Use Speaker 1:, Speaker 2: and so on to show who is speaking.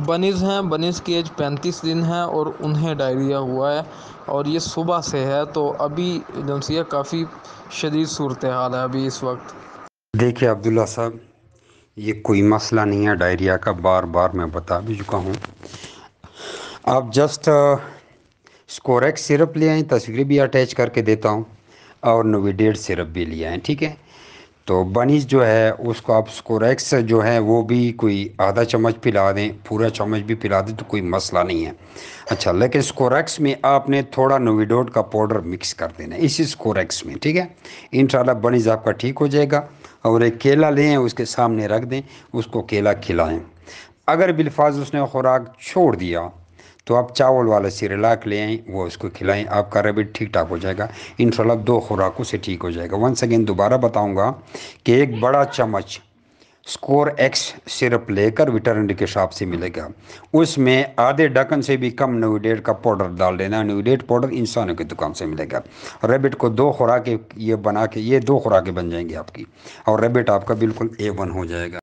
Speaker 1: بنیز ہیں، بنیز کی ایج 35 دن ہے اور انہیں ڈائریا ہوا ہے، اور یہ صبح سے ہے، تو ابھی جنسیہ کافی شدید صورتحال ہے ابھی اس وقت۔
Speaker 2: دیکھیے عبداللہ صاحب، یہ کوئی مسئلہ نہیں ہے ڈائریا کا، بار بار میں بتا بھی چکا ہوں۔ آپ جسٹ اسکوریکس سرپ لے آئیں، تصویریں بھی اٹیچ کر کے دیتا ہوں، اور نویڈیٹ سرپ بھی لے آئیں، ٹھیک ہے۔ تو بنیز جو ہے اس کو آپ اسکوریکس جو ہے وہ بھی کوئی آدھا چمچ پلا دیں، پورا چمچ بھی پلا دیں تو کوئی مسئلہ نہیں ہے۔ اچھا، لیکن اسکوریکس میں آپ نے تھوڑا نویڈوٹ کا پاؤڈر مکس کر دینا ہے اسی اسکوریکس میں، ٹھیک ہے۔ انشاءاللہ بنیز آپ کا ٹھیک ہو جائے گا۔ اور ایک کیلا لیں، اس کے سامنے رکھ دیں، اس کو کیلا کھلائیں۔ اگر بالفاظ اس نے خوراک چھوڑ دیا تو آپ چاول والا سیریلاک لے آئیں، وہ اس کو کھلائیں، آپ کا ریبٹ ٹھیک ٹھاک ہو جائے گا انشاءاللہ، 2 خوراکوں سے ٹھیک ہو جائے گا۔ ونس اگین دوبارہ بتاؤں گا کہ ایک بڑا چمچ اسکور ایکس سرپ لے کر ویٹرنری کے شاپ سے ملے گا، اس میں آدھے ڈھکن سے بھی کم نویڈیٹ کا پاؤڈر ڈال دینا۔ نویڈیٹ پاؤڈر انسانوں کی دکان سے ملے گا۔ ریبٹ کو 2 خوراکیں یہ بنا کے، یہ 2 خوراکیں بن جائیں گی آپ کی، اور ریبٹ آپ کا بالکل A1 ہو جائے گا۔